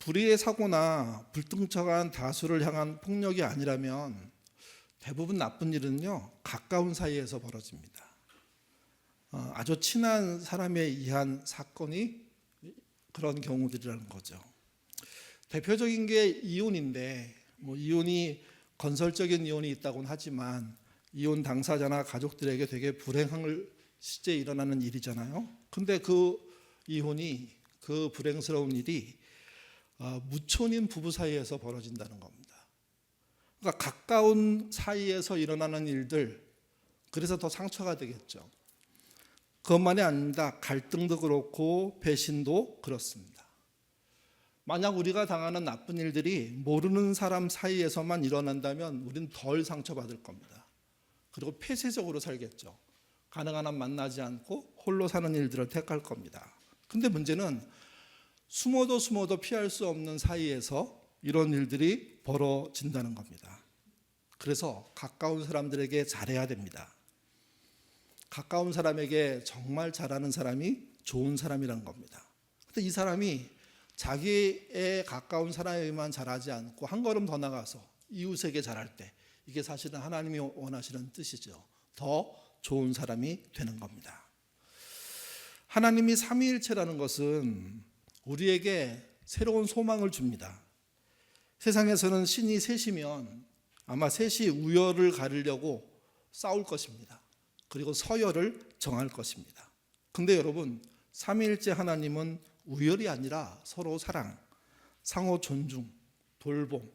불의의 사고나 불특정한 다수를 향한 폭력이 아니라면 대부분 나쁜 일은요, 가까운 사이에서 벌어집니다. 아주 친한 사람에 의한 사건이 그런 경우들이라는 거죠. 대표적인 게 이혼인데, 이혼이 건설적인 이혼이 있다고는 하지만 이혼 당사자나 가족들에게 되게 불행함을 실제 일어나는 일이잖아요. 근데 그 이혼이, 그 불행스러운 일이 무촌인 부부 사이에서 벌어진다는 겁니다. 그러니까 가까운 사이에서 일어나는 일들, 그래서 더 상처가 되겠죠. 그것만이 아닙니다. 갈등도 그렇고 배신도 그렇습니다. 만약 우리가 당하는 나쁜 일들이 모르는 사람 사이에서만 일어난다면 우리는 덜 상처받을 겁니다. 그리고 폐쇄적으로 살겠죠. 가능한 한 만나지 않고 홀로 사는 일들을 택할 겁니다. 근데 문제는 숨어도 피할 수 없는 사이에서 이런 일들이 벌어진다는 겁니다. 그래서 가까운 사람들에게 잘해야 됩니다. 가까운 사람에게 정말 잘하는 사람이 좋은 사람이란 겁니다. 근데 이 사람이 자기의 가까운 사람에게만 잘하지 않고 한 걸음 더 나가서 이웃에게 잘할 때, 이게 사실은 하나님이 원하시는 뜻이죠. 더 좋은 사람이 되는 겁니다. 하나님이 삼위일체라는 것은 우리에게 새로운 소망을 줍니다. 세상에서는 신이 셋이면 아마 셋이 우열을 가리려고 싸울 것입니다. 그리고 서열을 정할 것입니다. 근데 여러분, 삼위일체 하나님은 우열이 아니라 서로 사랑, 상호 존중, 돌봄,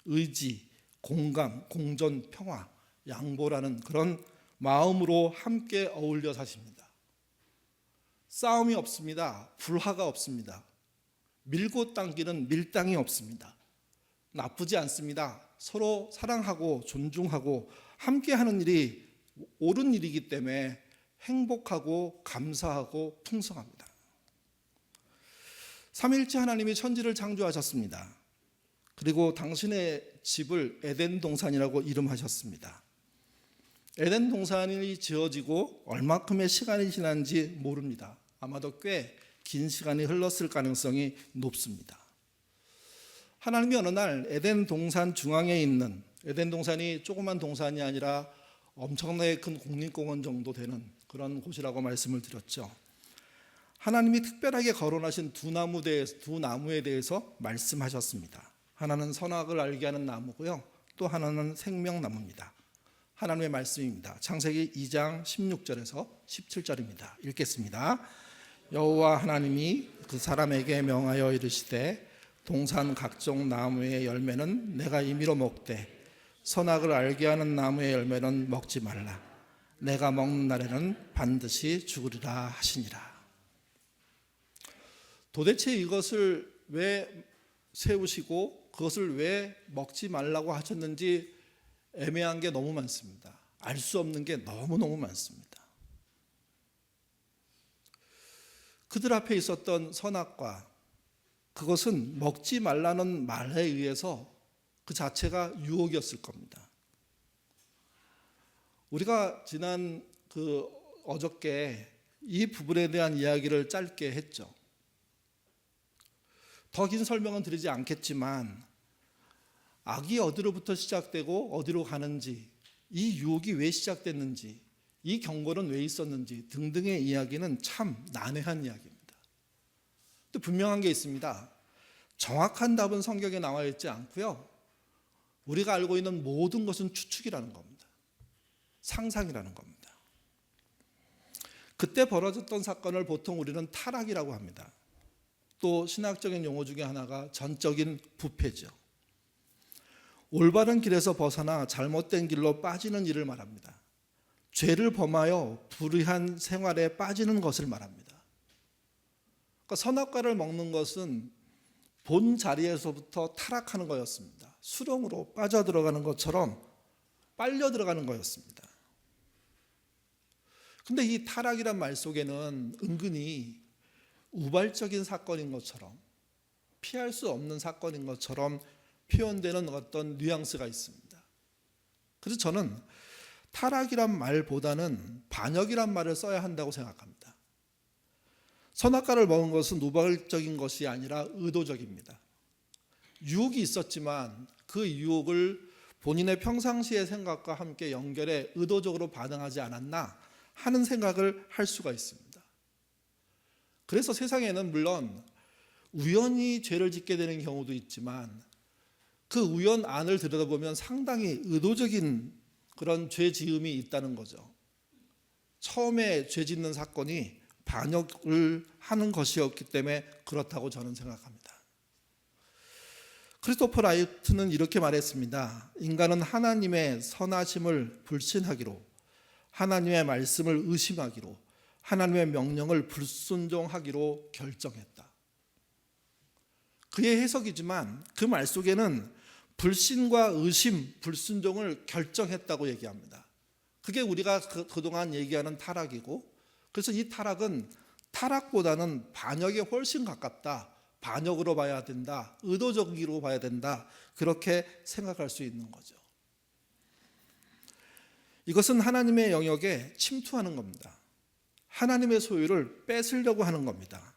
의지, 공감, 공존, 평화, 양보라는 그런 마음으로 함께 어울려 사십니다. 싸움이 없습니다. 불화가 없습니다. 밀고 당기는 밀당이 없습니다. 나쁘지 않습니다. 서로 사랑하고 존중하고 함께하는 일이 옳은 일이기 때문에 행복하고 감사하고 풍성합니다. 삼위일체 하나님이 천지를 창조하셨습니다. 그리고 당신의 집을 에덴 동산이라고 이름하셨습니다. 에덴 동산이 지어지고 얼마큼의 시간이 지난지 모릅니다. 아마도 꽤 긴 시간이 흘렀을 가능성이 높습니다. 하나님이 어느 날 에덴 동산 중앙에 있는, 에덴 동산이 조그만 동산이 아니라 엄청나게 큰 국립공원 정도 되는 그런 곳이라고 말씀을 드렸죠. 하나님이 특별하게 거론하신 두 나무에 대해서 말씀하셨습니다. 하나는 선악을 알게 하는 나무고요, 또 하나는 생명나무입니다. 하나님의 말씀입니다. 창세기 2장 16절에서 17절입니다. 읽겠습니다. 여호와 하나님이 그 사람에게 명하여 이르시되 동산 각종 나무의 열매는 내가 임의로 먹되 선악을 알게 하는 나무의 열매는 먹지 말라. 내가 먹는 날에는 반드시 죽으리라 하시니라. 도대체 이것을 왜 세우시고 그것을 왜 먹지 말라고 하셨는지 애매한 게 너무 많습니다. 알 수 없는 게 너무너무 많습니다. 그들 앞에 있었던 선악과, 그것은 먹지 말라는 말에 의해서 그 자체가 유혹이었을 겁니다. 우리가 지난 어저께 이 부분에 대한 이야기를 짧게 했죠. 더 긴 설명은 드리지 않겠지만 악이 어디로부터 시작되고 어디로 가는지, 이 유혹이 왜 시작됐는지, 이 경고는 왜 있었는지 등등의 이야기는 참 난해한 이야기입니다. 또 분명한 게 있습니다. 정확한 답은 성경에 나와 있지 않고요, 우리가 알고 있는 모든 것은 추측이라는 겁니다. 상상이라는 겁니다. 그때 벌어졌던 사건을 보통 우리는 타락이라고 합니다. 또 신학적인 용어 중에 하나가 전적인 부패죠. 올바른 길에서 벗어나 잘못된 길로 빠지는 일을 말합니다. 죄를 범하여 불의한 생활에 빠지는 것을 말합니다. 그러니까 선악과를 먹는 것은 본 자리에서부터 타락하는 거였습니다. 수렁으로 빠져들어가는 것처럼 빨려 들어가는 거였습니다. 근데 이 타락이란 말 속에는 은근히 우발적인 사건인 것처럼, 피할 수 없는 사건인 것처럼 표현되는 어떤 뉘앙스가 있습니다. 그래서 저는 타락이란 말보다는 반역이란 말을 써야 한다고 생각합니다. 선악과를 먹은 것은 우발적인 것이 아니라 의도적입니다. 유혹이 있었지만 그 유혹을 본인의 평상시의 생각과 함께 연결해 의도적으로 반응하지 않았나 하는 생각을 할 수가 있습니다. 그래서 세상에는 물론 우연히 죄를 짓게 되는 경우도 있지만 그 우연 안을 들여다보면 상당히 의도적인 그런 죄 지음이 있다는 거죠. 처음에 죄 짓는 사건이 반역을 하는 것이었기 때문에 그렇다고 저는 생각합니다. 크리스토퍼 라이트는 이렇게 말했습니다. 인간은 하나님의 선하심을 불신하기로, 하나님의 말씀을 의심하기로, 하나님의 명령을 불순종하기로 결정했다. 그의 해석이지만 그 말 속에는 불신과 의심, 불순종을 결정했다고 얘기합니다. 그게 우리가 그동안 얘기하는 타락이고, 그래서 이 타락은 타락보다는 반역에 훨씬 가깝다. 반역으로 봐야 된다. 의도적으로 봐야 된다. 그렇게 생각할 수 있는 거죠. 이것은 하나님의 영역에 침투하는 겁니다. 하나님의 소유를 뺏으려고 하는 겁니다.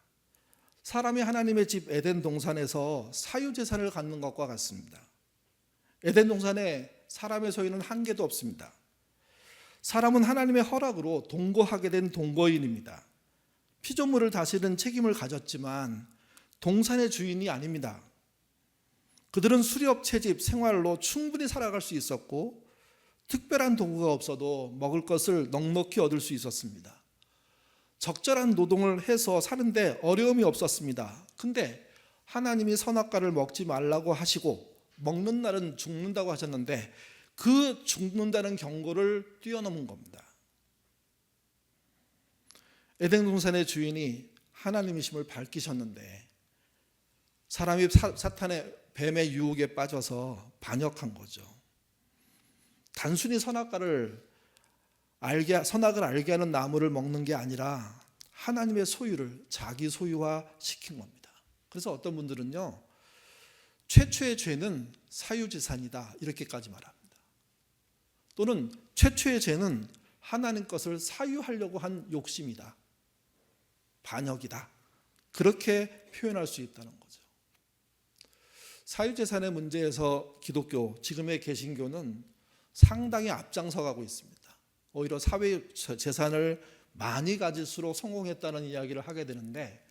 사람이 하나님의 집 에덴 동산에서 사유재산을 갖는 것과 같습니다. 에덴 동산에 사람의 소유는 한 개도 없습니다. 사람은 하나님의 허락으로 동거하게 된 동거인입니다. 피조물을 다스리는 책임을 가졌지만 동산의 주인이 아닙니다. 그들은 수렵, 채집, 생활로 충분히 살아갈 수 있었고 특별한 도구가 없어도 먹을 것을 넉넉히 얻을 수 있었습니다. 적절한 노동을 해서 사는데 어려움이 없었습니다. 근데 하나님이 선악과를 먹지 말라고 하시고 먹는 날은 죽는다고 하셨는데 그 죽는다는 경고를 뛰어넘은 겁니다. 에덴 동산의 주인이 하나님이심을 밝히셨는데 사람이 사탄의 뱀의 유혹에 빠져서 반역한 거죠. 단순히 선악을 알게 하는 나무를 먹는 게 아니라 하나님의 소유를 자기 소유화 시킨 겁니다. 그래서 어떤 분들은요, 최초의 죄는 사유재산이다 이렇게까지 말합니다. 또는 최초의 죄는 하나님 것을 사유하려고 한 욕심이다, 반역이다, 그렇게 표현할 수 있다는 거죠. 사유재산의 문제에서 기독교, 지금의 개신교는 상당히 앞장서 가고 있습니다. 오히려 사회 재산을 많이 가질수록 성공했다는 이야기를 하게 되는데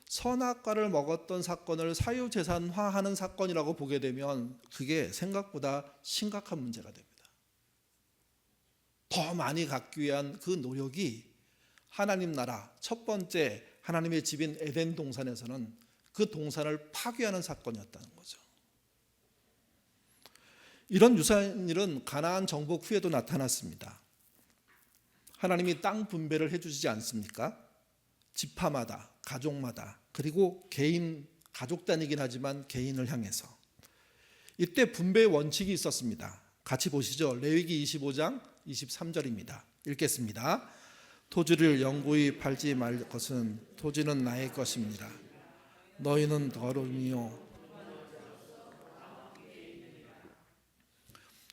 선악과를 먹었던 사건을 사유재산화하는 사건이라고 보게 되면 그게 생각보다 심각한 문제가 됩니다. 더 많이 갖기 위한 그 노력이 하나님 나라 첫 번째 하나님의 집인 에덴 동산에서는 그 동산을 파괴하는 사건이었다는 거죠. 이런 유사한 일은 가나안 정복 후에도 나타났습니다. 하나님이 땅 분배를 해주시지 않습니까? 지파마다, 가족마다, 그리고 개인, 가족 단위이긴 하지만 개인을 향해서. 이때 분배의 원칙이 있었습니다. 같이 보시죠. 레위기 25장 23절입니다. 읽겠습니다. 토지를 영구히 팔지 말 것은 토지는 나의 것입니다. 너희는 더러움이요.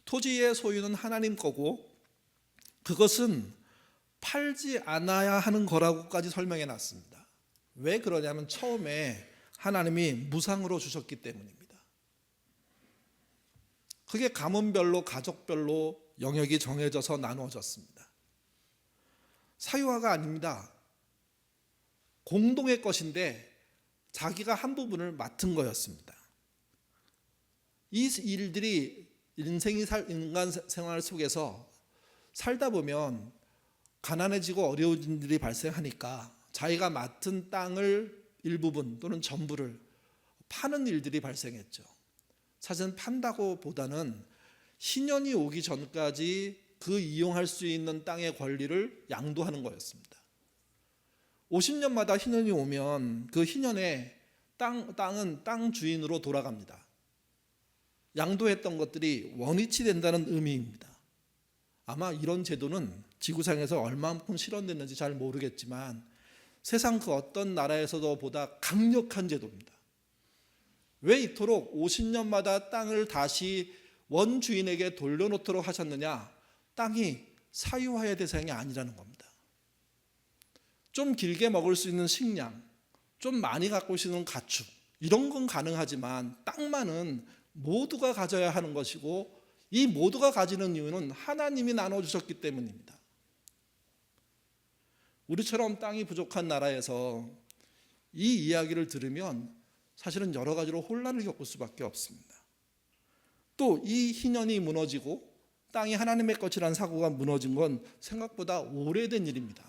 토지의 소유는 하나님 거고 그것은 팔지 않아야 하는 거라고까지 설명해 놨습니다. 왜 그러냐면 처음에 하나님이 무상으로 주셨기 때문입니다. 그게 가문별로 가족별로 영역이 정해져서 나누어졌습니다. 사유화가 아닙니다. 공동의 것인데 자기가 한 부분을 맡은 거였습니다. 이 일들이 인간 생활 속에서 살다 보면 가난해지고 어려운 일이 발생하니까 자기가 맡은 땅을 일부분 또는 전부를 파는 일들이 발생했죠. 사실은 판다고 보다는 희년이 오기 전까지 그 이용할 수 있는 땅의 권리를 양도하는 거였습니다. 50년마다 희년이 오면 그 희년에 땅은 땅 주인으로 돌아갑니다. 양도했던 것들이 원위치 된다는 의미입니다. 아마 이런 제도는 지구상에서 얼마만큼 실현됐는지 잘 모르겠지만 세상 그 어떤 나라에서도 보다 강력한 제도입니다. 왜 이토록 50년마다 땅을 다시 원주인에게 돌려놓도록 하셨느냐? 땅이 사유화의 대상이 아니라는 겁니다. 좀 길게 먹을 수 있는 식량, 좀 많이 갖고 있는 가축, 이런 건 가능하지만 땅만은 모두가 가져야 하는 것이고, 이 모두가 가지는 이유는 하나님이 나눠주셨기 때문입니다. 우리처럼 땅이 부족한 나라에서 이 이야기를 들으면 사실은 여러 가지로 혼란을 겪을 수밖에 없습니다. 또 이 희년이 무너지고 땅이 하나님의 것이라는 사고가 무너진 건 생각보다 오래된 일입니다.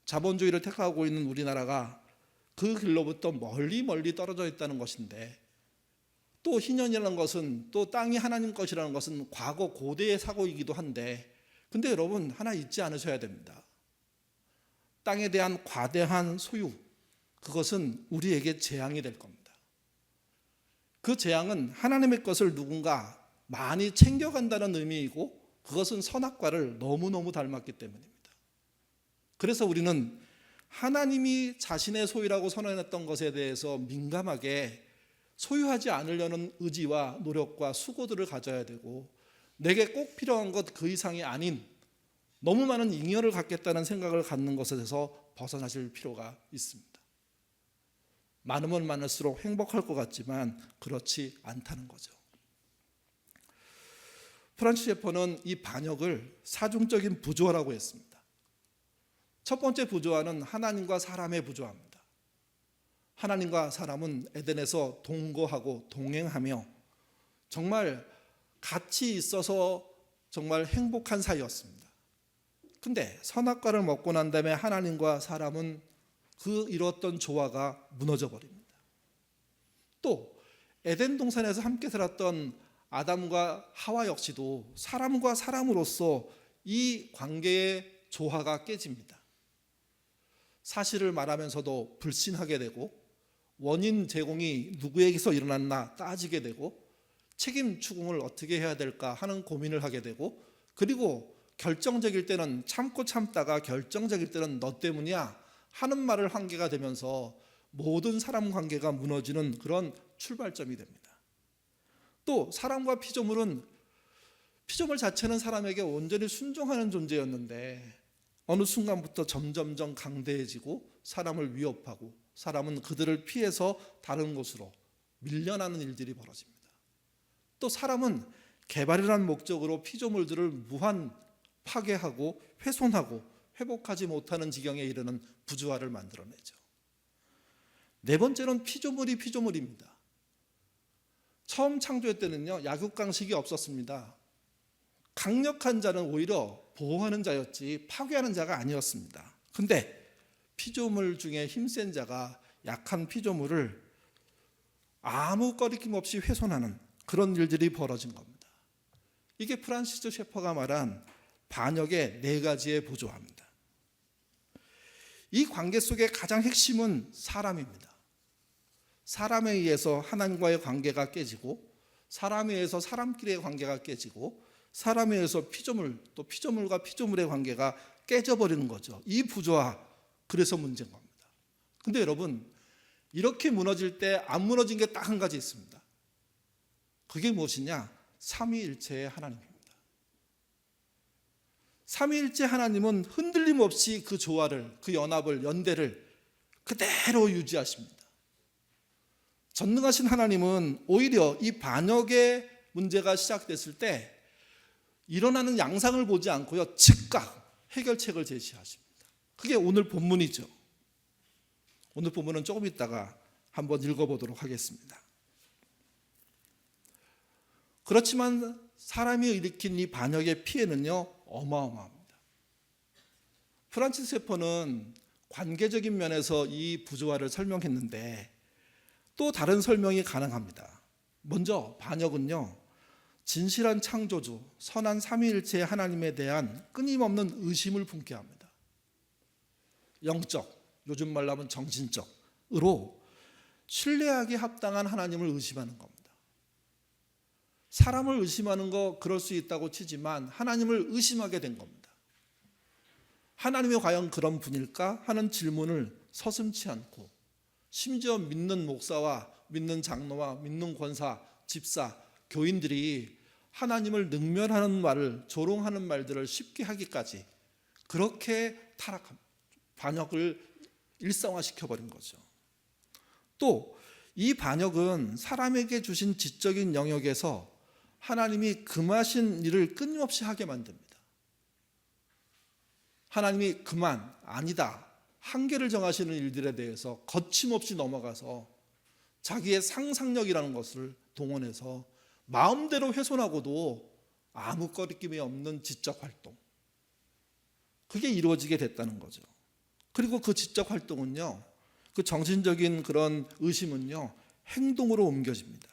자본주의를 택하고 있는 우리나라가 그 길로부터 멀리 멀리 떨어져 있다는 것인데, 또 희년이라는 것은, 또 땅이 하나님 것이라는 것은 과거 고대의 사고이기도 한데, 근데 여러분 하나 잊지 않으셔야 됩니다. 땅에 대한 과대한 소유, 그것은 우리에게 재앙이 될 겁니다. 그 재앙은 하나님의 것을 누군가 많이 챙겨간다는 의미이고, 그것은 선악과를 너무너무 닮았기 때문입니다. 그래서 우리는 하나님이 자신의 소유라고 선언했던 것에 대해서 민감하게 소유하지 않으려는 의지와 노력과 수고들을 가져야 되고, 내게 꼭 필요한 것 그 이상이 아닌 너무 많은 잉여를 갖겠다는 생각을 갖는 것에서 벗어나실 필요가 있습니다. 많으면 많을수록 행복할 것 같지만 그렇지 않다는 거죠. 프란시스 셰퍼는 이 반역을 사중적인 부조화라고 했습니다. 첫 번째 부조화는 하나님과 사람의 부조화입니다. 하나님과 사람은 에덴에서 동거하고 동행하며 정말 같이 있어서 정말 행복한 사이였습니다. 근데 선악과를 먹고 난 다음에 하나님과 사람은 그 이뤘던 조화가 무너져 버립니다. 또 에덴 동산에서 함께 살았던 아담과 하와 역시도 사람과 사람으로서 이 관계의 조화가 깨집니다. 사실을 말하면서도 불신하게 되고, 원인 제공이 누구에게서 일어났나 따지게 되고, 책임 추궁을 어떻게 해야 될까 하는 고민을 하게 되고, 그리고 결정적일 때는 참고 참다가 결정적일 때는 너 때문이야 하는 말을 한계가 되면서 모든 사람 관계가 무너지는 그런 출발점이 됩니다. 또 사람과 피조물 자체는 사람에게 온전히 순종하는 존재였는데, 어느 순간부터 점점점 강대해지고 사람을 위협하고, 사람은 그들을 피해서 다른 곳으로 밀려나는 일들이 벌어집니다. 또 사람은 개발이라는 목적으로 피조물들을 무한 파괴하고 훼손하고 회복하지 못하는 지경에 이르는 부조화를 만들어내죠. 네 번째는 피조물입니다. 처음 창조할 때는요, 약육강식이 없었습니다. 강력한 자는 오히려 보호하는 자였지 파괴하는 자가 아니었습니다. 근데 피조물 중에 힘센 자가 약한 피조물을 아무 꺼리낌 없이 훼손하는 그런 일들이 벌어진 겁니다. 이게 프란시스 셰퍼가 말한 반역의 네 가지의 부조화입니다. 이 관계 속의 가장 핵심은 사람입니다. 사람에 의해서 하나님과의 관계가 깨지고, 사람에 의해서 사람끼리의 관계가 깨지고, 사람에 의해서 피조물, 또 피조물과 피조물의 관계가 깨져버리는 거죠. 이 부조화, 그래서 문제인 겁니다. 근데 여러분, 이렇게 무너질 때 안 무너진 게 딱 한 가지 있습니다. 그게 무엇이냐? 삼위일체의 하나님입니다. 삼위일체 하나님은 흔들림 없이 그 조화를, 그 연합을, 연대를 그대로 유지하십니다. 전능하신 하나님은 오히려 이 반역의 문제가 시작됐을 때 일어나는 양상을 보지 않고요, 즉각 해결책을 제시하십니다. 그게 오늘 본문이죠. 오늘 본문은 조금 있다가 한번 읽어보도록 하겠습니다. 그렇지만 사람이 일으킨 이 반역의 피해는요, 어마어마합니다. 프란시스 셰퍼는 관계적인 면에서 이 부조화를 설명했는데 또 다른 설명이 가능합니다. 먼저 반역은요, 진실한 창조주, 선한 삼위일체 하나님에 대한 끊임없는 의심을 품게 합니다. 영적, 요즘 말로 하면 정신적으로 신뢰하기 합당한 하나님을 의심하는 겁니다. 사람을 의심하는 거 그럴 수 있다고 치지만 하나님을 의심하게 된 겁니다. 하나님이 과연 그런 분일까 하는 질문을 서슴지 않고, 심지어 믿는 목사와 믿는 장로와 믿는 권사, 집사, 교인들이 하나님을 능멸하는 말을, 조롱하는 말들을 쉽게 하기까지 그렇게 타락합니다. 반역을 일상화시켜버린 거죠. 또 이 반역은 사람에게 주신 지적인 영역에서 하나님이 금하신 일을 끊임없이 하게 만듭니다. 하나님이 그만, 아니다, 한계를 정하시는 일들에 대해서 거침없이 넘어가서 자기의 상상력이라는 것을 동원해서 마음대로 훼손하고도 아무 거리낌이 없는 지적 활동, 그게 이루어지게 됐다는 거죠. 그리고 그 지적 활동은요, 그 정신적인 그런 의심은요, 행동으로 옮겨집니다.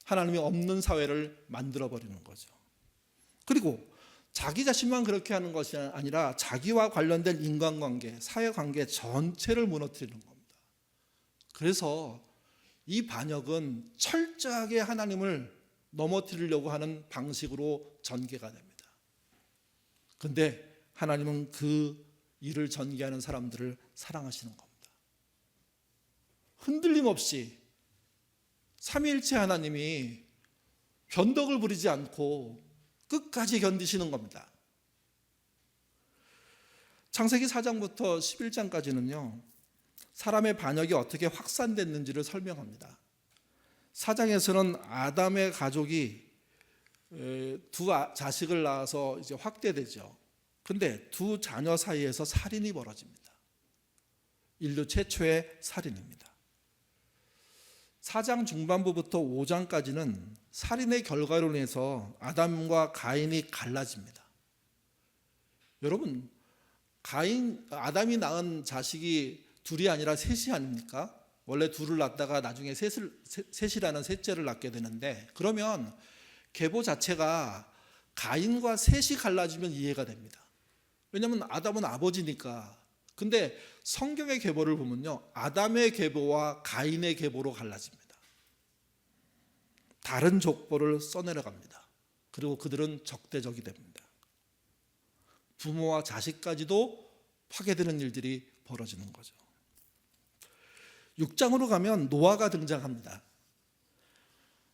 하나님이 없는 사회를 만들어버리는 거죠. 그리고 자기 자신만 그렇게 하는 것이 아니라 자기와 관련된 인간관계, 사회관계 전체를 무너뜨리는 겁니다. 그래서 이 반역은 철저하게 하나님을 넘어뜨리려고 하는 방식으로 전개가 됩니다. 그런데 하나님은 그 일을 전개하는 사람들을 사랑하시는 겁니다. 흔들림 없이 삼위일체 하나님이 변덕을 부리지 않고 끝까지 견디시는 겁니다. 창세기 4장부터 11장까지는요, 사람의 반역이 어떻게 확산됐는지를 설명합니다. 4장에서는 아담의 가족이 두 자식을 낳아서 이제 확대되죠. 근데 두 자녀 사이에서 살인이 벌어집니다. 인류 최초의 살인입니다. 4장 중반부부터 5장까지는 살인의 결과로 인해서 아담과 가인이 갈라집니다. 여러분, 아담이 낳은 자식이 둘이 아니라 셋이 아닙니까? 원래 둘을 낳다가 나중에 셋이라는 셋째를 낳게 되는데, 그러면 계보 자체가 가인과 셋이 갈라지면 이해가 됩니다. 왜냐하면 아담은 아버지니까. 근데 성경의 계보를 보면요, 아담의 계보와 가인의 계보로 갈라집니다. 다른 족보를 써내려갑니다. 그리고 그들은 적대적이 됩니다. 부모와 자식까지도 파괴되는 일들이 벌어지는 거죠. 6장으로 가면 노아가 등장합니다.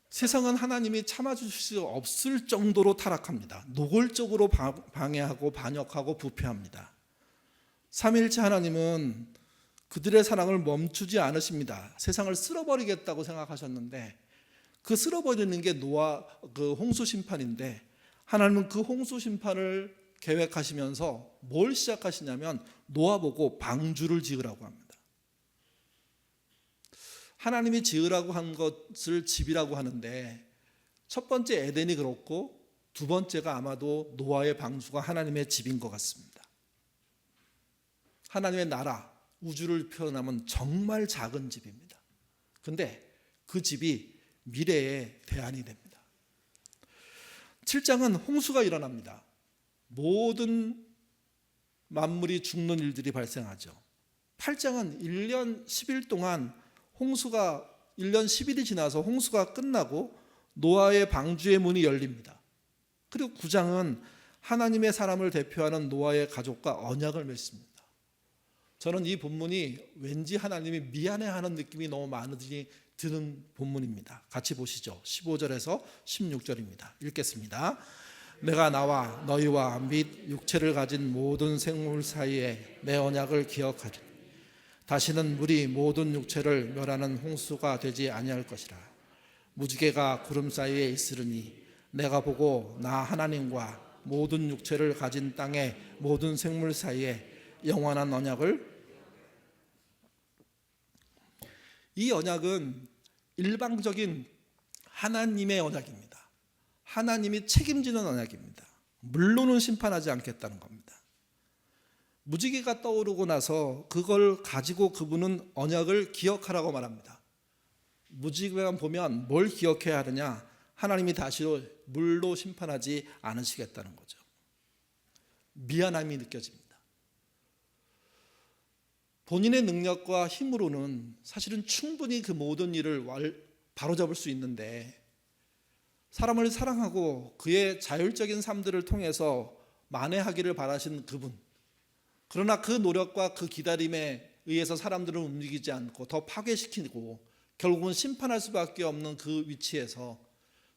세상은 하나님이 참아주실 수 없을 정도로 타락합니다. 노골적으로 방해하고 반역하고 부패합니다. 삼위일체 하나님은 그들의 사랑을 멈추지 않으십니다. 세상을 쓸어버리겠다고 생각하셨는데, 그 쓸어버리는 게 노아 그 홍수 심판인데, 하나님은 그 홍수 심판을 계획하시면서 뭘 시작하시냐면 노아 보고 방주를 지으라고 합니다. 하나님이 지으라고 한 것을 집이라고 하는데, 첫 번째 에덴이 그렇고 두 번째가 아마도 노아의 방주가 하나님의 집인 것 같습니다. 하나님의 나라, 우주를 표현하면 정말 작은 집입니다. 그런데 그 집이 미래의 대안이 됩니다. 7장은 홍수가 일어납니다. 모든 만물이 죽는 일들이 발생하죠. 8장은 1년 10일 동안 1년 10일이 지나서 홍수가 끝나고 노아의 방주의 문이 열립니다. 그리고 9장은 하나님의 사람을 대표하는 노아의 가족과 언약을 맺습니다. 저는 이 본문이 왠지 하나님이 미안해하는 느낌이 너무 많이 드는 본문입니다. 같이 보시죠. 15절에서 16절입니다. 읽겠습니다. 내가 나와 너희와 및 육체를 가진 모든 생물 사이에 내 언약을 기억하리. 다시는 물이 모든 육체를 멸하는 홍수가 되지 아니할 것이라. 무지개가 구름 사이에 있으리니 내가 보고 나 하나님과 모든 육체를 가진 땅의 모든 생물 사이에 영원한 언약을. 이 언약은 일방적인 하나님의 언약입니다. 하나님이 책임지는 언약입니다. 물론은 심판하지 않겠다는 겁니다. 무지개가 떠오르고 나서 그걸 가지고 그분은 언약을 기억하라고 말합니다. 무지개만 보면 뭘 기억해야 하느냐? 하나님이 다시 물로 심판하지 않으시겠다는 거죠. 미안함이 느껴집니다. 본인의 능력과 힘으로는 사실은 충분히 그 모든 일을 바로잡을 수 있는데, 사람을 사랑하고 그의 자율적인 삶들을 통해서 만회하기를 바라신 그분, 그러나 그 노력과 그 기다림에 의해서 사람들을 움직이지 않고 더 파괴시키고 결국은 심판할 수밖에 없는 그 위치에서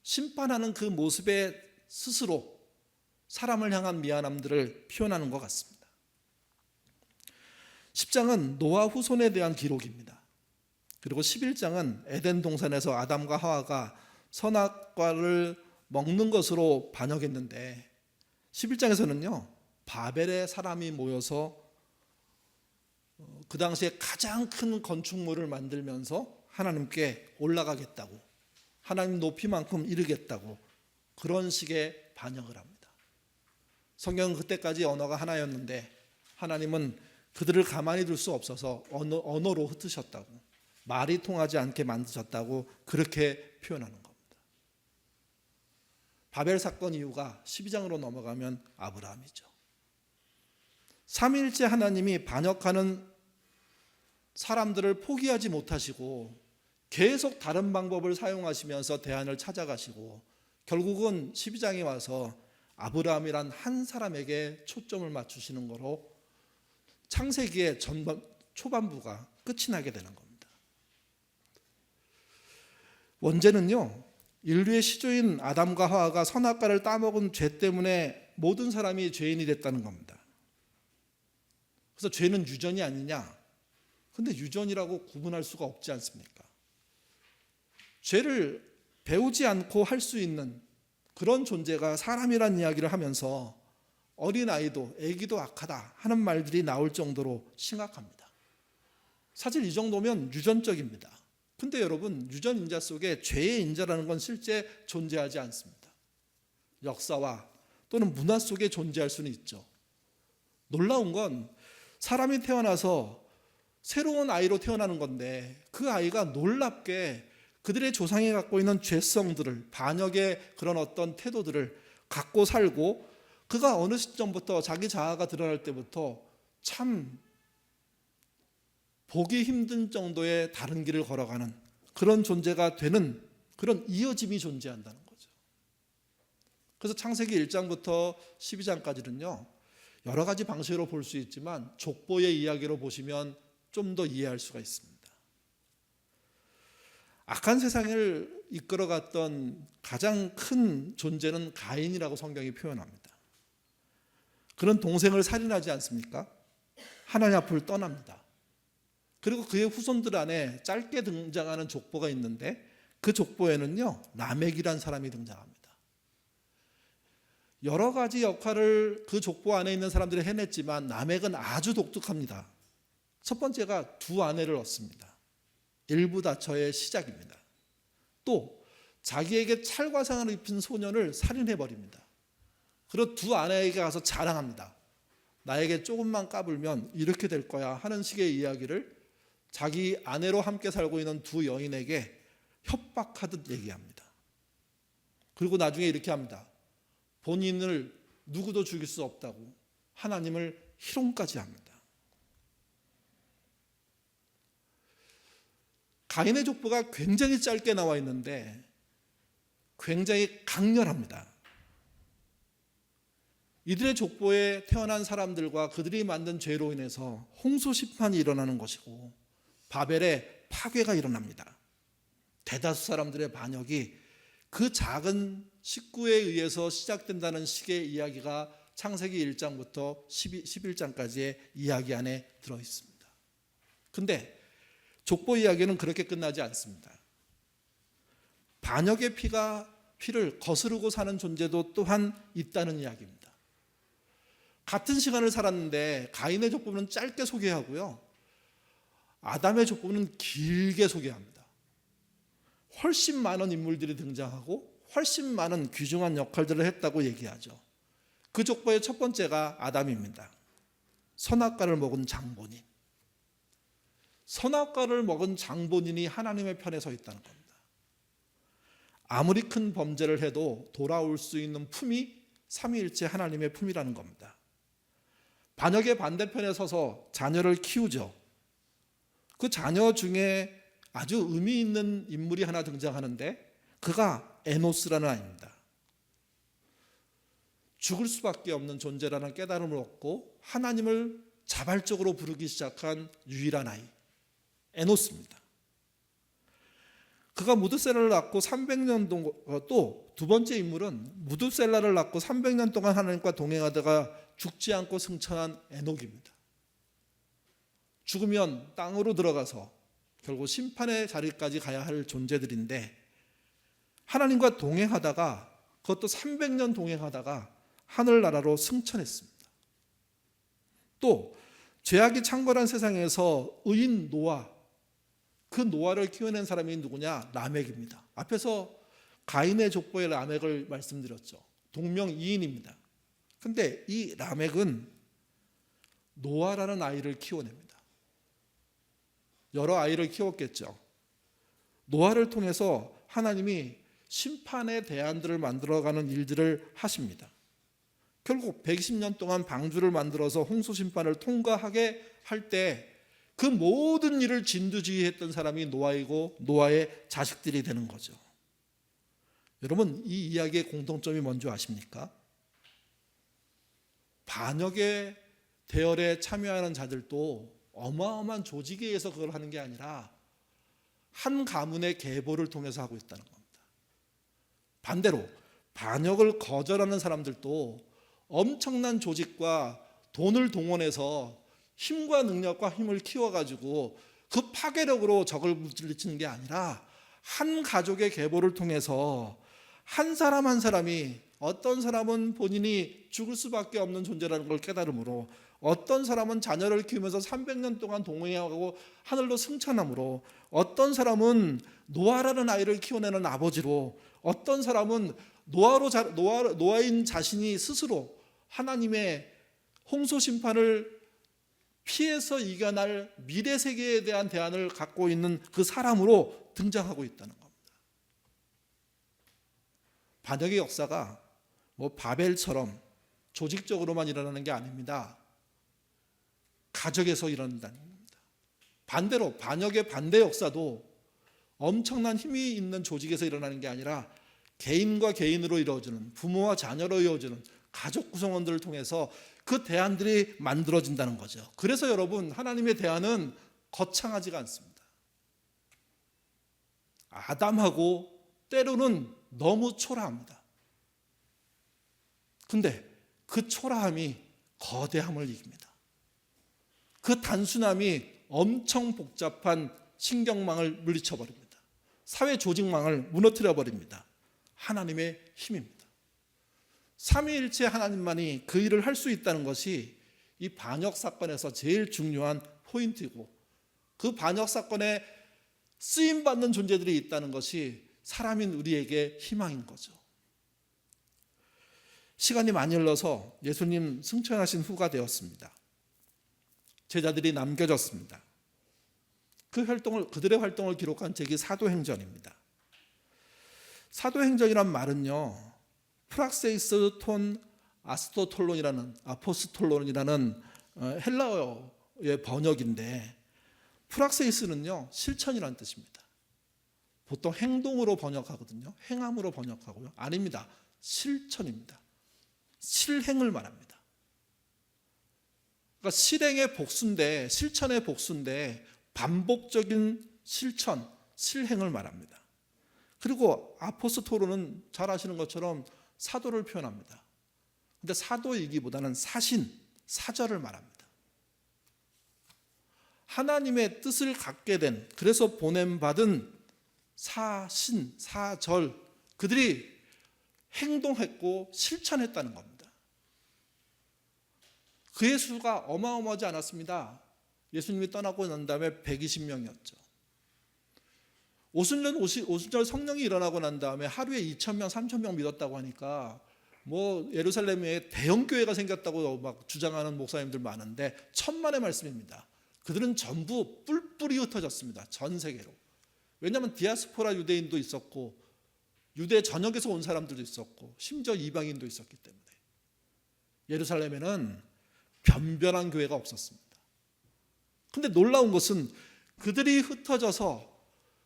심판하는 그 모습에 스스로 사람을 향한 미안함들을 표현하는 것 같습니다. 10장은 노아 후손에 대한 기록입니다. 그리고 11장은 에덴 동산에서 아담과 하와가 선악과를 먹는 것으로 반역했는데 11장에서는요 바벨의 사람이 모여서 그 당시에 가장 큰 건축물을 만들면서 하나님께 올라가겠다고, 하나님 높이만큼 이르겠다고 그런 식의 반역을 합니다. 성경은 그때까지 언어가 하나였는데 하나님은 그들을 가만히 둘 수 없어서 언어로 흩으셨다고, 말이 통하지 않게 만드셨다고 그렇게 표현하는 겁니다. 바벨 사건 이후가 12장으로 넘어가면 아브라함이죠. 삼위일체 하나님이 반역하는 사람들을 포기하지 못하시고 계속 다른 방법을 사용하시면서 대안을 찾아가시고 결국은 12장에 와서 아브라함이란 한 사람에게 초점을 맞추시는 거로 창세기의 초반부가 끝이 나게 되는 겁니다. 원죄는요 인류의 시조인 아담과 하와가 선악과를 따먹은 죄 때문에 모든 사람이 죄인이 됐다는 겁니다. 그래서 죄는 유전이 아니냐? 근데 유전이라고 구분할 수가 없지 않습니까? 죄를 배우지 않고 할 수 있는 그런 존재가 사람이란 이야기를 하면서 어린아이도 애기도 악하다 하는 말들이 나올 정도로 심각합니다. 사실 이 정도면 유전적입니다. 근데 여러분 유전 인자 속에 죄의 인자라는 건 실제 존재하지 않습니다. 역사와 또는 문화 속에 존재할 수는 있죠. 놀라운 건 사람이 태어나서 새로운 아이로 태어나는 건데 그 아이가 놀랍게 그들의 조상이 갖고 있는 죄성들을, 반역의 그런 어떤 태도들을 갖고 살고 그가 어느 시점부터 자기 자아가 드러날 때부터 참 보기 힘든 정도의 다른 길을 걸어가는 그런 존재가 되는 그런 이어짐이 존재한다는 거죠. 그래서 창세기 1장부터 12장까지는요 여러 가지 방식으로 볼 수 있지만 족보의 이야기로 보시면 좀 더 이해할 수가 있습니다. 악한 세상을 이끌어갔던 가장 큰 존재는 가인이라고 성경이 표현합니다. 그런 동생을 살인하지 않습니까? 하나님 앞을 떠납니다. 그리고 그의 후손들 안에 짧게 등장하는 족보가 있는데 그 족보에는요 라멕이란 사람이 등장합니다. 여러 가지 역할을 그 족보 안에 있는 사람들이 해냈지만 라멕은 아주 독특합니다. 첫 번째가 두 아내를 얻습니다. 일부다처의 시작입니다. 또 자기에게 찰과상을 입힌 소년을 살인해버립니다. 그리고 두 아내에게 가서 자랑합니다. 나에게 조금만 까불면 이렇게 될 거야 하는 식의 이야기를 자기 아내로 함께 살고 있는 두 여인에게 협박하듯 얘기합니다. 그리고 나중에 이렇게 합니다. 본인을 누구도 죽일 수 없다고 하나님을 희롱까지 합니다. 가인의 족보가 굉장히 짧게 나와 있는데 굉장히 강렬합니다. 이들의 족보에 태어난 사람들과 그들이 만든 죄로 인해서 홍수 심판이 일어나는 것이고 바벨의 파괴가 일어납니다. 대다수 사람들의 반역이 그 작은 식구에 의해서 시작된다는 식의 이야기가 창세기 1장부터 11장까지의 이야기 안에 들어있습니다. 근데 족보 이야기는 그렇게 끝나지 않습니다. 반역의 피를 거스르고 사는 존재도 또한 있다는 이야기입니다. 같은 시간을 살았는데 가인의 족보는 짧게 소개하고요. 아담의 족보는 길게 소개합니다. 훨씬 많은 인물들이 등장하고 훨씬 많은 귀중한 역할들을 했다고 얘기하죠. 그 족보의 첫 번째가 아담입니다. 선악과를 먹은 장본인. 선악과를 먹은 장본인이 하나님의 편에 서 있다는 겁니다. 아무리 큰 범죄를 해도 돌아올 수 있는 품이 삼위일체 하나님의 품이라는 겁니다. 반역의 반대편에 서서 자녀를 키우죠. 그 자녀 중에 아주 의미 있는 인물이 하나 등장하는데 그가 에노스라는 아이입니다. 죽을 수밖에 없는 존재라는 깨달음을 얻고 하나님을 자발적으로 부르기 시작한 유일한 아이 에노스입니다. 그가 무드셀라를 낳고 300년 동안, 또 두 번째 인물은 무드셀라를 낳고 300년 동안 하나님과 동행하다가 죽지 않고 승천한 에녹입니다. 죽으면 땅으로 들어가서 결국 심판의 자리까지 가야 할 존재들인데 하나님과 동행하다가 그것도 300년 동행하다가 하늘나라로 승천했습니다. 또 죄악이 창궐한 세상에서 의인 노아, 그 노아를 키워낸 사람이 누구냐? 라멕입니다. 앞에서 가인의 족보의 라멕을 말씀드렸죠. 동명이인입니다. 근데 이 라멕은 노아라는 아이를 키워냅니다. 여러 아이를 키웠겠죠. 노아를 통해서 하나님이 심판의 대안들을 만들어가는 일들을 하십니다. 결국 120년 동안 방주를 만들어서 홍수 심판을 통과하게 할 때 그 모든 일을 진두지휘했던 사람이 노아이고 노아의 자식들이 되는 거죠. 여러분, 이 이야기의 공통점이 뭔지 아십니까? 반역의 대열에 참여하는 자들도 어마어마한 조직에 의해서 그걸 하는 게 아니라 한 가문의 계보를 통해서 하고 있다는 겁니다. 반대로 반역을 거절하는 사람들도 엄청난 조직과 돈을 동원해서 힘과 능력과 힘을 키워가지고 그 파괴력으로 적을 물리치는 게 아니라 한 가족의 계보를 통해서 한 사람 한 사람이, 어떤 사람은 본인이 죽을 수밖에 없는 존재라는 걸 깨달음으로, 어떤 사람은 자녀를 키우면서 300년 동안 동행하고 하늘로 승천함으로, 어떤 사람은 노아라는 아이를 키워내는 아버지로, 어떤 사람은 노아인 자신이 스스로 하나님의 홍수 심판을 피해서 이겨날 미래 세계에 대한 대안을 갖고 있는 그 사람으로 등장하고 있다는 겁니다. 반역의 역사가 바벨처럼 조직적으로만 일어나는 게 아닙니다. 가정에서 일어난다는 겁니다. 반대로 반역의 반대 역사도 엄청난 힘이 있는 조직에서 일어나는 게 아니라 개인과 개인으로 이루어지는, 부모와 자녀로 이루어지는 가족 구성원들을 통해서 그 대안들이 만들어진다는 거죠. 그래서 여러분, 하나님의 대안은 거창하지가 않습니다. 아담하고 때로는 너무 초라합니다. 근데 그 초라함이 거대함을 이깁니다. 그 단순함이 엄청 복잡한 신경망을 물리쳐버립니다. 사회 조직망을 무너뜨려버립니다. 하나님의 힘입니다. 삼위일체 하나님만이 그 일을 할 수 있다는 것이 이 반역 사건에서 제일 중요한 포인트이고, 그 반역 사건에 쓰임받는 존재들이 있다는 것이 사람인 우리에게 희망인 거죠. 시간이 많이 흘러서 예수님 승천하신 후가 되었습니다. 제자들이 남겨졌습니다. 그들의 활동을 기록한 책이 사도행전입니다. 사도행전이란 말은요, 프락세이스 톤 아포스톨론이라는 헬라어의 번역인데, 프락세이스는요 실천이라는 뜻입니다. 보통 행동으로 번역하거든요. 행함으로 번역하고요. 아닙니다. 실천입니다. 실행을 말합니다. 그러니까 실행의 복수인데, 실천의 복수인데 반복적인 실천, 실행을 말합니다. 그리고 아포스토로는 잘 아시는 것처럼 사도를 표현합니다. 근데 사도이기보다는 사절을 말합니다. 하나님의 뜻을 갖게 된, 그래서 보냄받은 사절, 그들이 행동했고 실천했다는 겁니다. 그의 수가 어마어마하지 않았습니다. 예수님이 떠나고 난 다음에 120명이었죠. 오순절 성령이 일어나고 난 다음에 하루에 2,000명, 3,000명 믿었다고 하니까 예루살렘에 대형 교회가 생겼다고 막 주장하는 목사님들 많은데, 천만의 말씀입니다. 그들은 전부 뿔뿔이 흩어졌습니다. 전 세계로. 왜냐하면 디아스포라 유대인도 있었고, 유대 전역에서 온 사람들도 있었고, 심지어 이방인도 있었기 때문에 예루살렘에는 변변한 교회가 없었습니다. 근데 놀라운 것은 그들이 흩어져서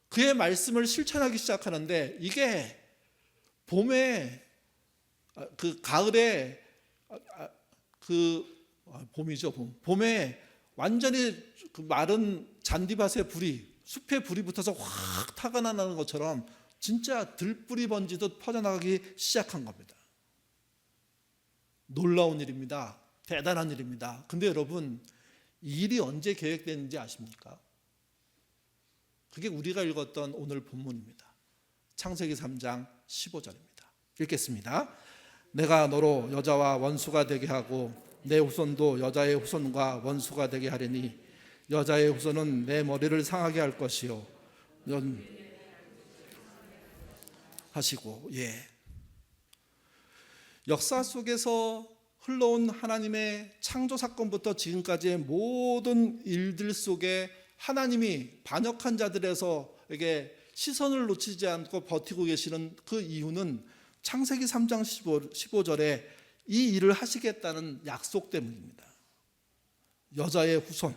그의 말씀을 실천하기 시작하는데, 이게 가을에 봄이죠. 봄에 완전히 그 마른 잔디밭에 숲에 불이 붙어서 확 타가 나는 것처럼 진짜 들불이 번지듯 퍼져나가기 시작한 겁니다. 놀라운 일입니다. 대단한 일입니다. 근데 여러분, 이 일이 언제 계획됐는지 아십니까? 그게 우리가 읽었던 오늘 본문입니다. 창세기 3장 15절입니다. 읽겠습니다. 내가 너로 여자와 원수가 되게 하고 내 후손도 여자의 후손과 원수가 되게 하리니 여자의 후손은 내 머리를 상하게 할 것이요 하시고. 역사 속에서 흘러온 하나님의 창조 사건부터 지금까지의 모든 일들 속에 하나님이 반역한 자들에게 시선을 놓치지 않고 버티고 계시는 그 이유는 창세기 3장 15절에 이 일을 하시겠다는 약속 때문입니다. 여자의 후손,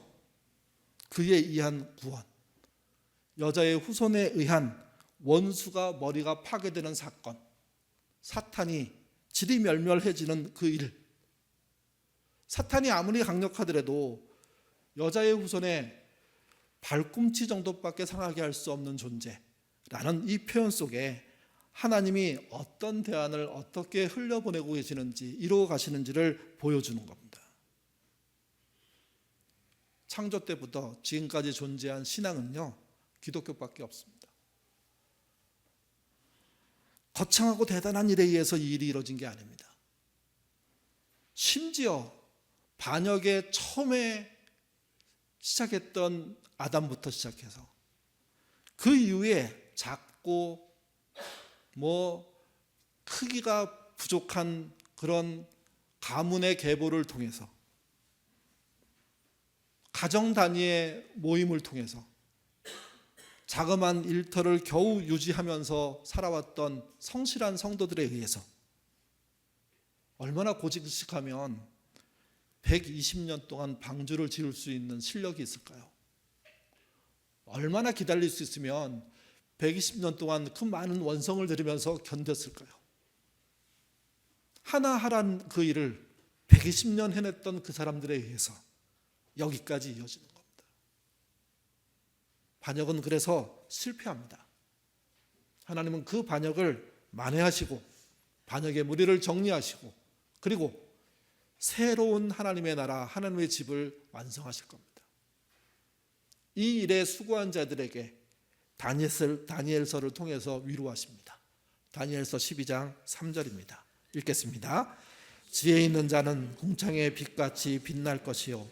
그에 의한 구원, 여자의 후손에 의한 원수가 머리가 파괴되는 사건, 사탄이 지리멸멸해지는 그 일. 사탄이 아무리 강력하더라도 여자의 후손에 발꿈치 정도밖에 상하게 할 수 없는 존재라는 이 표현 속에 하나님이 어떤 대안을 어떻게 흘려보내고 계시는지, 이루어 가시는지를 보여주는 겁니다. 창조 때부터 지금까지 존재한 신앙은요, 기독교밖에 없습니다. 거창하고 대단한 일에 의해서 이 일이 이루어진 게 아닙니다. 심지어 반역의 처음에 시작했던 아담부터 시작해서 그 이후에 작고 크기가 부족한 그런 가문의 계보를 통해서, 가정 단위의 모임을 통해서 자그마한 일터를 겨우 유지하면서 살아왔던 성실한 성도들에 의해서 얼마나 고직식하면 120년 동안 방주를 지을 수 있는 실력이 있을까요? 얼마나 기다릴 수 있으면 120년 동안 그 많은 원성을 들이면서 견뎠을까요? 하나 하란 그 일을 120년 해냈던 그 사람들에 의해서 여기까지 이어지는 겁니다. 반역은 그래서 실패합니다. 하나님은 그 반역을 만회하시고 반역의 무리를 정리하시고 그리고 새로운 하나님의 나라, 하나님의 집을 완성하실 겁니다. 이 일에 수고한 자들에게 다니엘서를 통해서 위로하십니다. 다니엘서 12장 3절입니다. 읽겠습니다. 지혜 있는 자는 궁창의 빛같이 빛날 것이요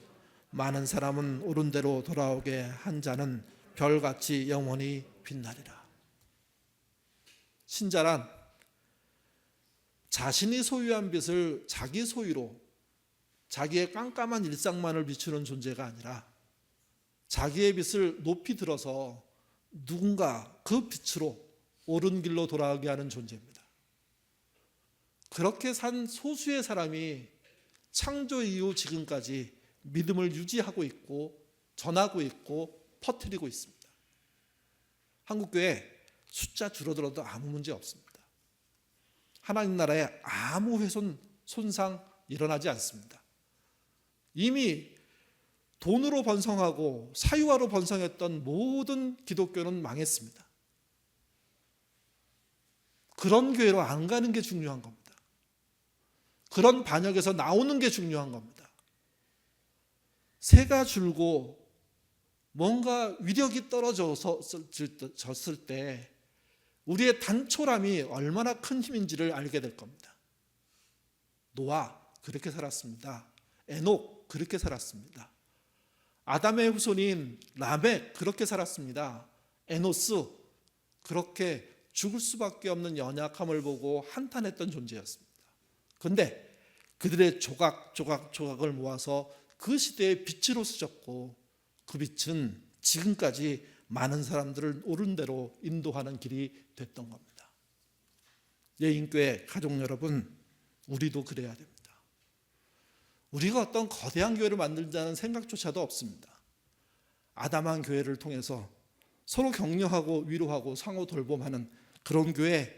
많은 사람은 옳은 대로 돌아오게 한 자는 별같이 영원히 빛나리라. 신자란 자신이 소유한 빛을 자기 소유로 자기의 깜깜한 일상만을 비추는 존재가 아니라 자기의 빛을 높이 들어서 누군가 그 빛으로 옳은 길로 돌아가게 하는 존재입니다. 그렇게 산 소수의 사람이 창조 이후 지금까지 믿음을 유지하고 있고 전하고 있고 퍼뜨리고 있습니다. 한국교회 숫자 줄어들어도 아무 문제 없습니다. 하나님 나라에 아무 훼손, 손상 일어나지 않습니다. 이미 돈으로 번성하고 사유화로 번성했던 모든 기독교는 망했습니다. 그런 교회로 안 가는 게 중요한 겁니다. 그런 반역에서 나오는 게 중요한 겁니다. 새가 줄고 뭔가 위력이 떨어졌을 때 우리의 단촐함이 얼마나 큰 힘인지를 알게 될 겁니다. 노아 그렇게 살았습니다. 에녹 그렇게 살았습니다. 아담의 후손인 라멕 그렇게 살았습니다. 에노스 그렇게 죽을 수밖에 없는 연약함을 보고 한탄했던 존재였습니다. 그런데 그들의 조각을 모아서 그 시대의 빛으로 쓰셨고 그 빛은 지금까지 많은 사람들을 옳은 대로 인도하는 길이 됐던 겁니다. 예인교회 가족 여러분, 우리도 그래야 됩니다. 우리가 어떤 거대한 교회를 만들자는 생각조차도 없습니다. 아담한 교회를 통해서 서로 격려하고 위로하고 상호 돌봄하는 그런 교회,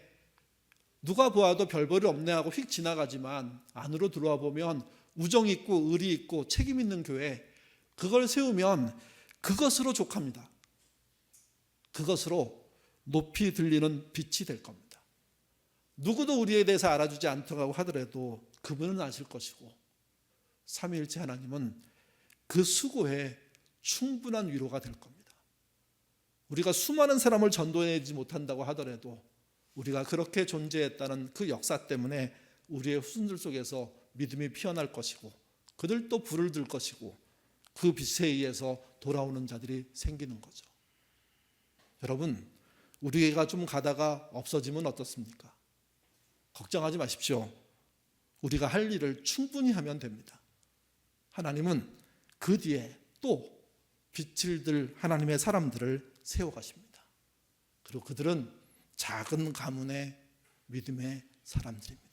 누가 보아도 별 볼이 없네 하고 휙 지나가지만 안으로 들어와 보면 우정 있고 의리 있고 책임 있는 교회, 그걸 세우면 그것으로 족합니다. 그것으로 높이 들리는 빛이 될 겁니다. 누구도 우리에 대해서 알아주지 않다고 하더라도 그분은 아실 것이고 삼위일체 하나님은 그 수고에 충분한 위로가 될 겁니다. 우리가 수많은 사람을 전도해내지 못한다고 하더라도 우리가 그렇게 존재했다는 그 역사 때문에 우리의 후손들 속에서 믿음이 피어날 것이고 그들도 불을 들 것이고 그 빛에 의해서 돌아오는 자들이 생기는 거죠. 여러분, 우리가 좀 가다가 없어지면 어떻습니까? 걱정하지 마십시오. 우리가 할 일을 충분히 하면 됩니다. 하나님은 그 뒤에 또 빛을 들 하나님의 사람들을 세워가십니다. 그리고 그들은 작은 가문의 믿음의 사람들입니다.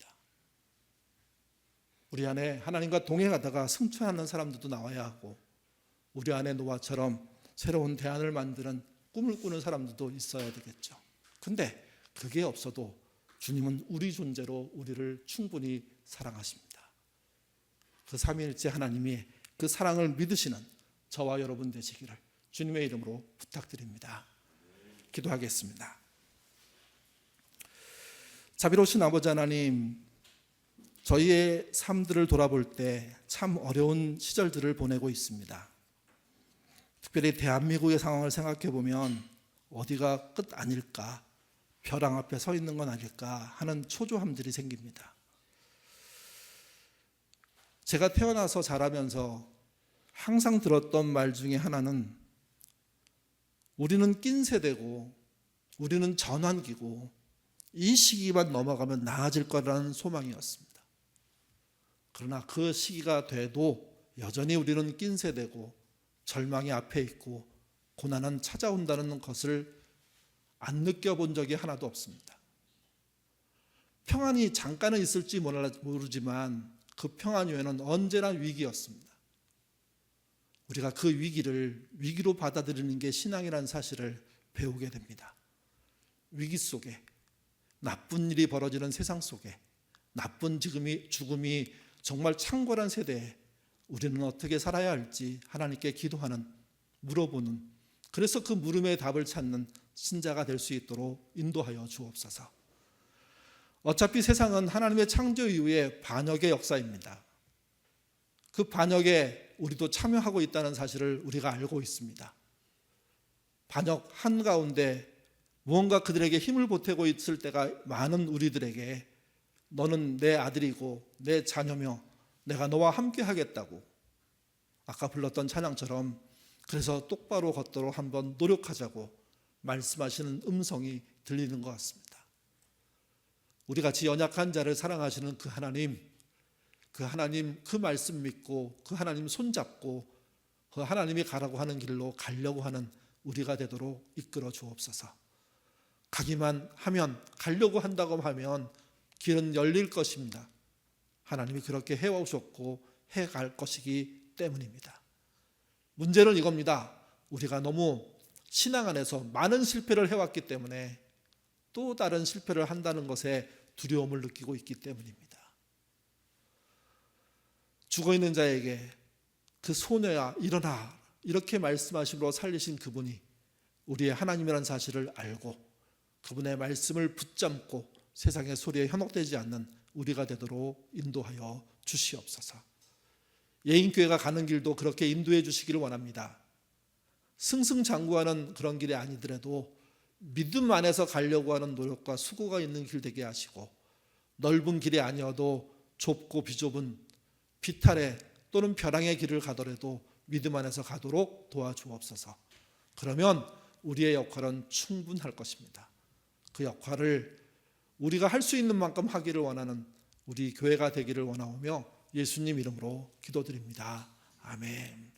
우리 안에 하나님과 동행하다가 승천하는 사람들도 나와야 하고 우리 안에 노아처럼 새로운 대안을 만드는 꿈을 꾸는 사람들도 있어야 되겠죠. 근데 그게 없어도 주님은 우리 존재로 우리를 충분히 사랑하십니다. 그 삼위일체 하나님이 그 사랑을 믿으시는 저와 여러분 되시기를 주님의 이름으로 부탁드립니다. 기도하겠습니다. 자비로우신 아버지 하나님, 저희의 삶들을 돌아볼 때 참 어려운 시절들을 보내고 있습니다. 특별히 대한민국의 상황을 생각해 보면 어디가 끝 아닐까, 벼랑 앞에 서 있는 건 아닐까 하는 초조함들이 생깁니다. 제가 태어나서 자라면서 항상 들었던 말 중에 하나는 우리는 낀 세대고 우리는 전환기고 이 시기만 넘어가면 나아질 거라는 소망이었습니다. 그러나 그 시기가 돼도 여전히 우리는 낀 세대고 절망이 앞에 있고 고난은 찾아온다는 것을 안 느껴본 적이 하나도 없습니다. 평안이 잠깐은 있을지 모르지만 그 평안 후에는 언제나 위기였습니다. 우리가 그 위기를 위기로 받아들이는 게 신앙이라는 사실을 배우게 됩니다. 위기 속에, 나쁜 일이 벌어지는 세상 속에, 나쁜 죽음이 정말 창궐한 세대에 우리는 어떻게 살아야 할지 하나님께 기도하는, 물어보는, 그래서 그 물음의 답을 찾는 신자가 될 수 있도록 인도하여 주옵소서. 어차피 세상은 하나님의 창조 이후의 반역의 역사입니다. 그 반역에 우리도 참여하고 있다는 사실을 우리가 알고 있습니다. 반역 한가운데 무언가 그들에게 힘을 보태고 있을 때가 많은 우리들에게 너는 내 아들이고 내 자녀며 내가 너와 함께 하겠다고, 아까 불렀던 찬양처럼 그래서 똑바로 걷도록 한번 노력하자고 말씀하시는 음성이 들리는 것 같습니다. 우리같이 연약한 자를 사랑하시는 그 하나님 그 말씀 믿고 그 하나님 손잡고 그 하나님이 가라고 하는 길로 가려고 하는 우리가 되도록 이끌어 주옵소서. 가기만 하면, 가려고 한다고 하면 길은 열릴 것입니다. 하나님이 그렇게 해오셨고 해갈 것이기 때문입니다. 문제는 이겁니다. 우리가 너무 신앙 안에서 많은 실패를 해왔기 때문에 또 다른 실패를 한다는 것에 두려움을 느끼고 있기 때문입니다. 죽어있는 자에게 그 소녀야 일어나 이렇게 말씀하심으로 살리신 그분이 우리의 하나님이라는 사실을 알고 그분의 말씀을 붙잡고 세상의 소리에 현혹되지 않는 우리가 되도록 인도하여 주시옵소서. 예인교회가 가는 길도 그렇게 인도해 주시기를 원합니다. 승승장구하는 그런 길이 아니더라도 믿음 안에서 가려고 하는 노력과 수고가 있는 길 되게 하시고, 넓은 길이 아니어도 좁고 비좁은 비탈의 또는 벼랑의 길을 가더라도 믿음 안에서 가도록 도와주옵소서. 그러면 우리의 역할은 충분할 것입니다. 그 역할을 우리가 할 수 있는 만큼 하기를 원하는 우리 교회가 되기를 원하오며 예수님 이름으로 기도드립니다. 아멘.